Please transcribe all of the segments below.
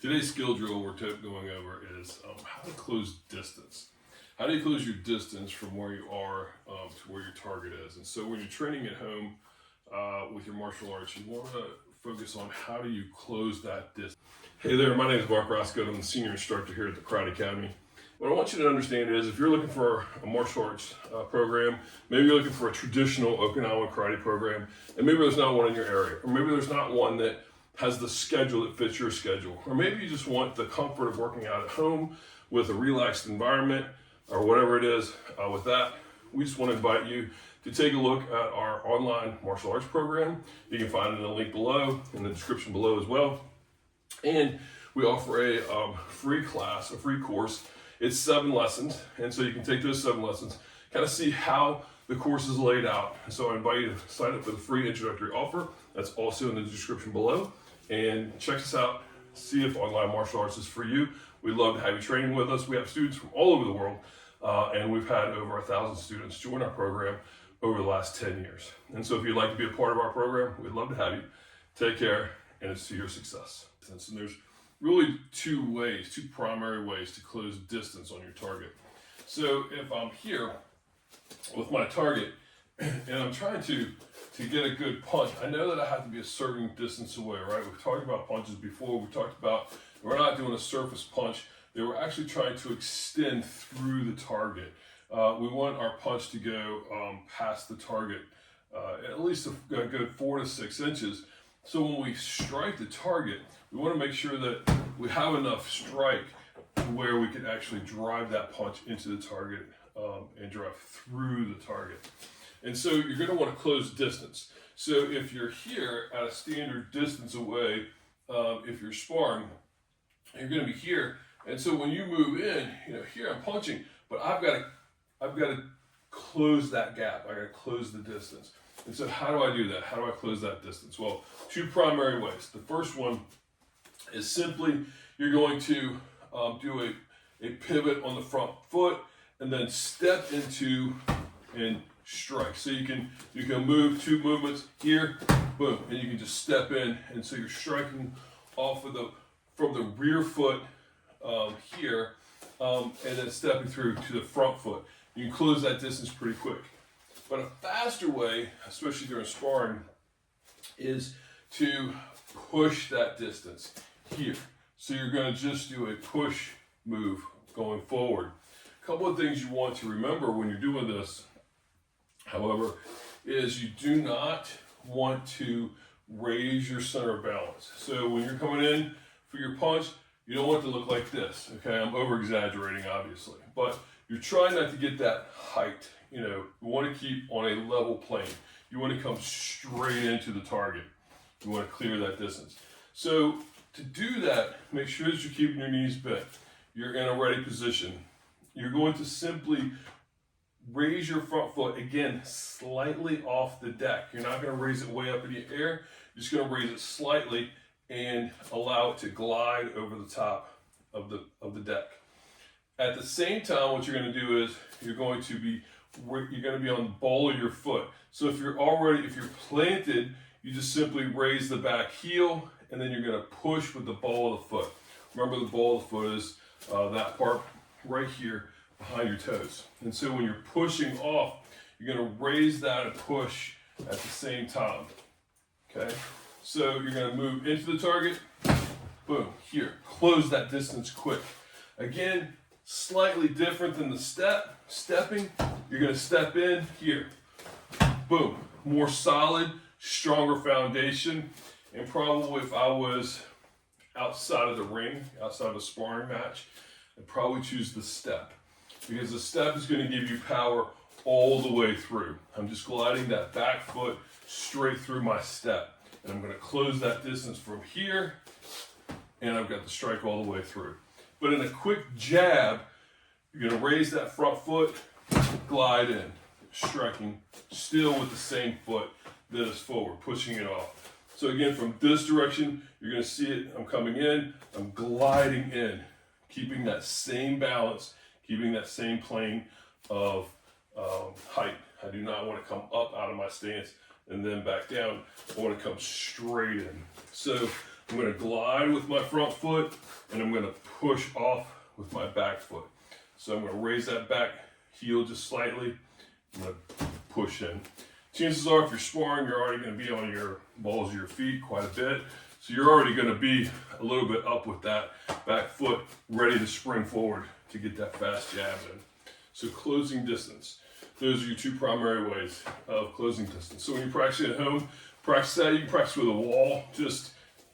Today's skill drill we're going over is how to close distance. How do you close your distance from where you are to where your target is? And so when you're training at home with your martial arts, you want to focus on how do you close that distance. Hey there, my name is Mark Roscoe. I'm the senior instructor here at the Karate Academy. What I want you to understand is if you're looking for a martial arts program, maybe you're looking for a traditional Okinawan karate program, and maybe there's not one in your area, or maybe there's not one that has the schedule that fits your schedule, or maybe you just want the comfort of working out at home with a relaxed environment, or whatever it is. With that, we just want to invite you to take a look at our online martial arts program. You can find it in the link below, in the description below as well. And we offer a free class, a free course. It's 7 lessons, and so you can take those 7 lessons, kind of see how the course is laid out. And so I invite you to sign up for the free introductory offer. That's also in the description below. And check us out, see if online martial arts is for you. We'd love to have you training with us. We have students from all over the world, and we've had over 1,000 students join our program over the last 10 years. And so if you'd like to be a part of our program, we'd love to have you. Take care, and it's to your success. And so there's really two primary ways to close distance on your target. So if I'm here with my target and I'm trying to get a good punch, I know that I have to be a certain distance away, right? We've talked about punches before. We talked about we're not doing a surface punch. They were actually trying to extend through the target. We want our punch to go past the target at least a good 4 to 6 inches. So when we strike the target, we want to make sure that we have enough strike to where we can actually drive that punch into the target and drive through the target. And so you're going to want to close distance. So if you're here at a standard distance away, if you're sparring, you're going to be here. And so when you move in, here I'm punching, but I've got to close that gap. I got to close the distance. And so how do I do that? How do I close that distance? Well, 2 primary ways. The first one is simply you're going to do a pivot on the front foot and then step into and strike. So you can move 2 movements here, boom, and you can just step in, and so you're striking off of from the rear foot here, and then stepping through to the front foot. You can close that distance pretty quick. But a faster way, especially during sparring, is to push that distance here. So you're going to just do a push move going forward. A couple of things you want to remember when you're doing this, however, is you do not want to raise your center of balance. So when you're coming in for your punch, you don't want it to look like this. Okay, I'm over exaggerating obviously, but you're trying not to get that height. You want to keep on a level plane. You want to come straight into the target. You want to clear that distance. So to do that, make sure that you're keeping your knees bent. You're in a ready position. You're going to simply raise your front foot, again, slightly off the deck. You're not going to raise it way up in the air. You're just going to raise it slightly and allow it to glide over the top of the deck. At the same time, what you're going to do is you're going to be on the ball of your foot. So if you're planted, you just simply raise the back heel, and then you're going to push with the ball of the foot. Remember, the ball of the foot is that part right here behind your toes. And so when you're pushing off, you're going to raise that and push at the same time. Okay? So you're going to move into the target. Boom. Here. Close that distance quick. Again, slightly different than the stepping. You're going to step in here. Boom. More solid, stronger foundation. And probably if I was outside of the ring, outside of a sparring match, I'd probably choose the step. Because the step is going to give you power all the way through. I'm just gliding that back foot straight through my step. And I'm going to close that distance from here, and I've got the strike all the way through. But in a quick jab, you're going to raise that front foot, glide in, striking still with the same foot that is forward, pushing it off. So again, from this direction, you're going to see it. I'm coming in, I'm gliding in, keeping that same balance, keeping that same plane of height. I do not want to come up out of my stance and then back down. I want to come straight in. So I'm going to glide with my front foot, and I'm going to push off with my back foot. So I'm going to raise that back heel just slightly. I'm going to push in. Chances are, if you're sparring, you're already going to be on your balls of your feet quite a bit. So you're already going to be a little bit up with that back foot, ready to spring forward to get that fast jab in. So closing distance. Those are your two primary ways of closing distance. So when you're practicing at home, practice that. You can practice with a wall. Just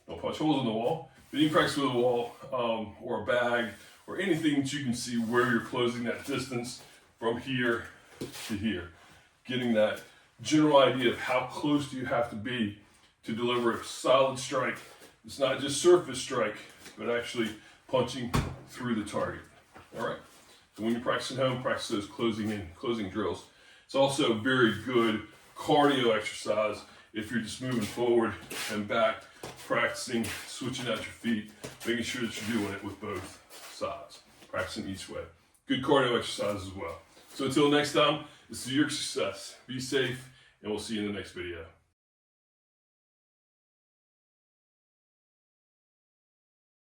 don't punch holes in the wall. But you can practice with a wall or a bag or anything that you can see where you're closing that distance from here to here. Getting that general idea of how close do you have to be to deliver a solid strike. It's not just surface strike, but actually punching through the target. All right. So when you're practicing at home, practice those closing drills. It's also a very good cardio exercise if you're just moving forward and back, practicing, switching out your feet, making sure that you're doing it with both sides, practicing each way. Good cardio exercise as well. So until next time, this is your success. Be safe, and we'll see you in the next video.